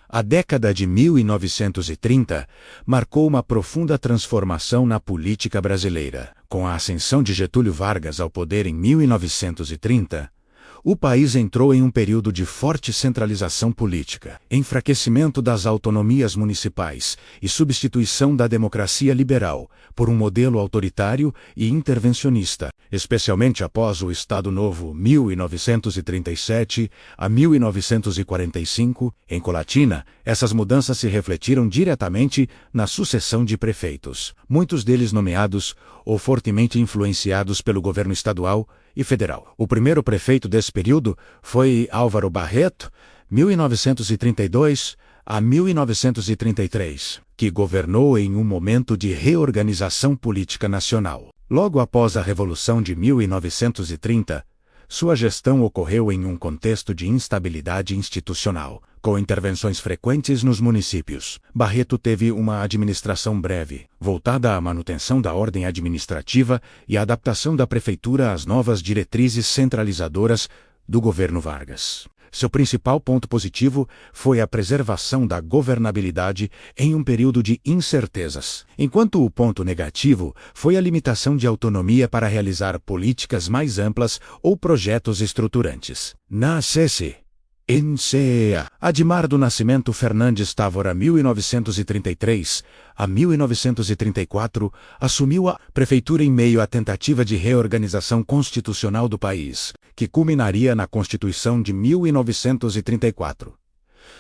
A década de 1930 marcou uma profunda transformação na política brasileira. Com a ascensão de Getúlio Vargas ao poder em 1930, o país entrou em um período de forte centralização política, enfraquecimento das autonomias municipais e substituição da democracia liberal por um modelo autoritário e intervencionista, especialmente após o Estado Novo 1937 a 1945. Em Colatina, essas mudanças se refletiram diretamente na sucessão de prefeitos, muitos deles nomeados ou fortemente influenciados pelo governo estadual e federal. O primeiro prefeito desse período foi Álvaro Barreto, 1932 a 1933, que governou em um momento de reorganização política nacional. Logo após a Revolução de 1930, sua gestão ocorreu em um contexto de instabilidade institucional, com intervenções frequentes nos municípios. Barreto teve uma administração breve, voltada à manutenção da ordem administrativa e à adaptação da prefeitura às novas diretrizes centralizadoras do governo Vargas. Seu principal ponto positivo foi a preservação da governabilidade em um período de incertezas, enquanto o ponto negativo foi a limitação de autonomia para realizar políticas mais amplas ou projetos estruturantes. Na NCEA, Admar do Nascimento Fernandes Távora, 1933 a 1934, assumiu a prefeitura em meio à tentativa de reorganização constitucional do país, que culminaria na Constituição de 1934.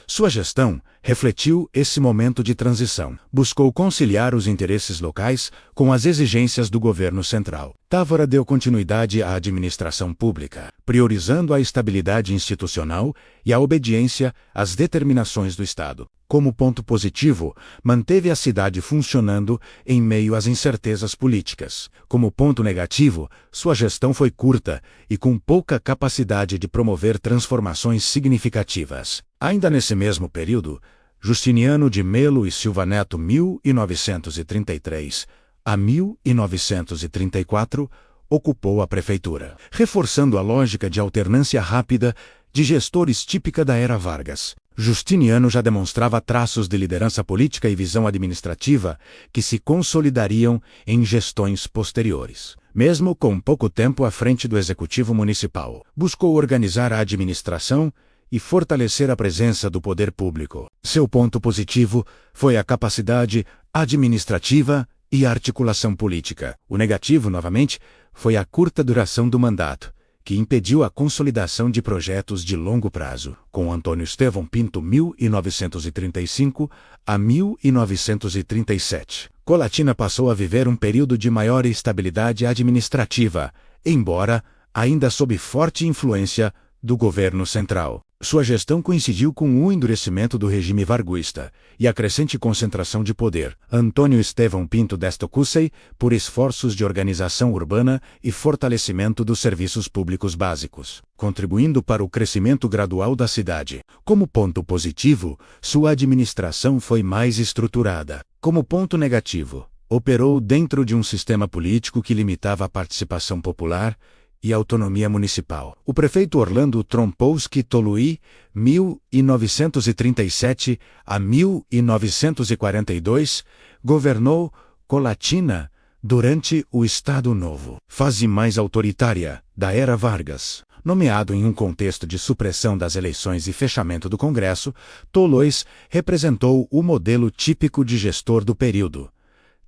Sua gestão refletiu esse momento de transição. Buscou conciliar os interesses locais com as exigências do governo central. Távora deu continuidade à administração pública, priorizando a estabilidade institucional e a obediência às determinações do Estado. Como ponto positivo, manteve a cidade funcionando em meio às incertezas políticas. Como ponto negativo, sua gestão foi curta e com pouca capacidade de promover transformações significativas. Ainda nesse mesmo período, Justiniano de Melo e Silva Neto, 1933 a 1934, ocupou a prefeitura, reforçando a lógica de alternância rápida de gestores típica da era Vargas. Justiniano já demonstrava traços de liderança política e visão administrativa que se consolidariam em gestões posteriores. Mesmo com pouco tempo à frente do executivo municipal, buscou organizar a administração e fortalecer a presença do poder público. Seu ponto positivo foi a capacidade administrativa e a articulação política. O negativo, novamente, foi a curta duração do mandato, que impediu a consolidação de projetos de longo prazo. Com Antônio Estevão Pinto, 1935 a 1937, Colatina passou a viver um período de maior estabilidade administrativa, embora ainda sob forte influência do governo central. Sua gestão coincidiu com o endurecimento do regime varguista e a crescente concentração de poder. Antônio Estevão Pinto Destocussey, por esforços de organização urbana e fortalecimento dos serviços públicos básicos, contribuindo para o crescimento gradual da cidade. Como ponto positivo, sua administração foi mais estruturada. Como ponto negativo, operou dentro de um sistema político que limitava a participação popular e autonomia municipal. O prefeito Orlando Trompowski Toluí, 1937 a 1942, governou Colatina durante o Estado Novo, fase mais autoritária da era Vargas. Nomeado em um contexto de supressão das eleições e fechamento do Congresso, Toluí representou o modelo típico de gestor do período: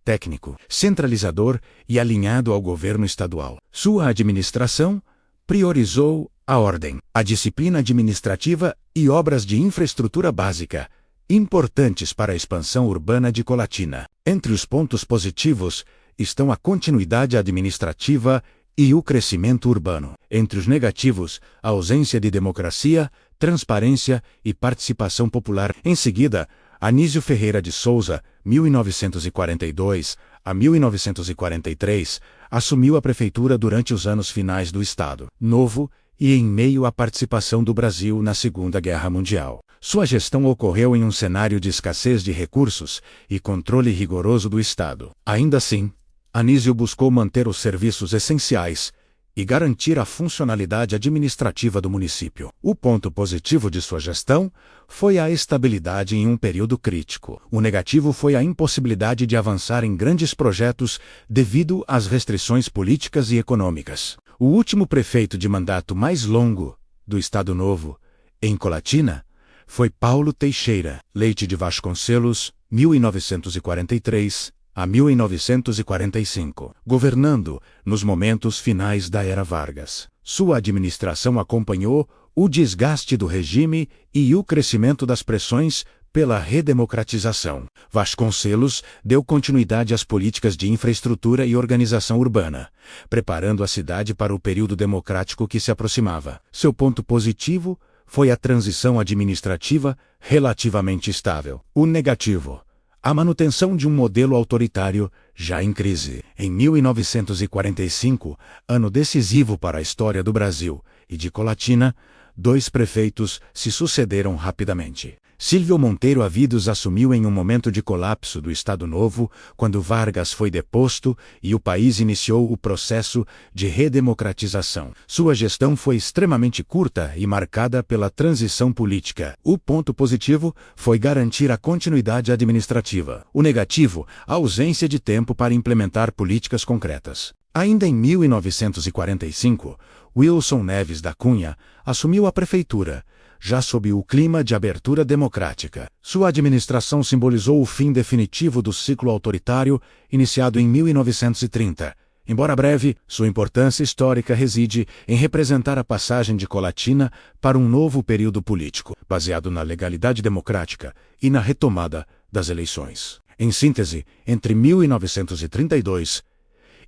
técnico, centralizador e alinhado ao governo estadual. Sua administração priorizou a ordem, a disciplina administrativa e obras de infraestrutura básica, importantes para a expansão urbana de Colatina. Entre os pontos positivos estão a continuidade administrativa e o crescimento urbano. Entre os negativos, a ausência de democracia, transparência e participação popular. Em seguida, Anísio Ferreira de Souza, 1942 a 1943, assumiu a prefeitura durante os anos finais do Estado Novo e em meio à participação do Brasil na Segunda Guerra Mundial. Sua gestão ocorreu em um cenário de escassez de recursos e controle rigoroso do Estado. Ainda assim, Anísio buscou manter os serviços essenciais e garantir a funcionalidade administrativa do município. O ponto positivo de sua gestão foi a estabilidade em um período crítico. O negativo foi a impossibilidade de avançar em grandes projetos devido às restrições políticas e econômicas. O último prefeito de mandato mais longo do Estado Novo, em Colatina, foi Paulo Teixeira Leite de Vasconcelos, 1943 a 1945, governando nos momentos finais da Era Vargas. Sua administração acompanhou o desgaste do regime e o crescimento das pressões pela redemocratização. Vasconcelos deu continuidade às políticas de infraestrutura e organização urbana, preparando a cidade para o período democrático que se aproximava. Seu ponto positivo foi a transição administrativa relativamente estável. O negativo: a manutenção de um modelo autoritário já em crise. Em 1945, ano decisivo para a história do Brasil e de Colatina, 2 prefeitos se sucederam rapidamente. Silvio Monteiro Avidos assumiu em um momento de colapso do Estado Novo, quando Vargas foi deposto e o país iniciou o processo de redemocratização. Sua gestão foi extremamente curta e marcada pela transição política. O ponto positivo foi garantir a continuidade administrativa. O negativo, a ausência de tempo para implementar políticas concretas. Ainda em 1945, Wilson Neves da Cunha assumiu a prefeitura, já sob o clima de abertura democrática. Sua administração simbolizou o fim definitivo do ciclo autoritário iniciado em 1930. Embora breve, sua importância histórica reside em representar a passagem de Colatina para um novo período político, baseado na legalidade democrática e na retomada das eleições. Em síntese, entre 1932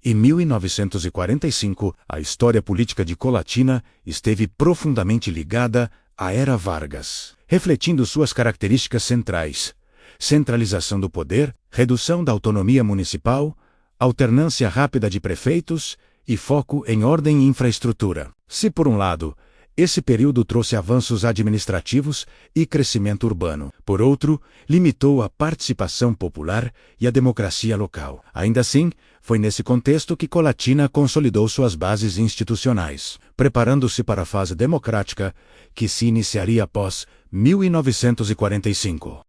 e 1945, a história política de Colatina esteve profundamente ligada à Era Vargas, refletindo suas características centrais: centralização do poder, redução da autonomia municipal, alternância rápida de prefeitos e foco em ordem e infraestrutura. Se, por um lado, esse período trouxe avanços administrativos e crescimento urbano, por outro, limitou a participação popular e a democracia local. Ainda assim, foi nesse contexto que Colatina consolidou suas bases institucionais, preparando-se para a fase democrática que se iniciaria após 1945.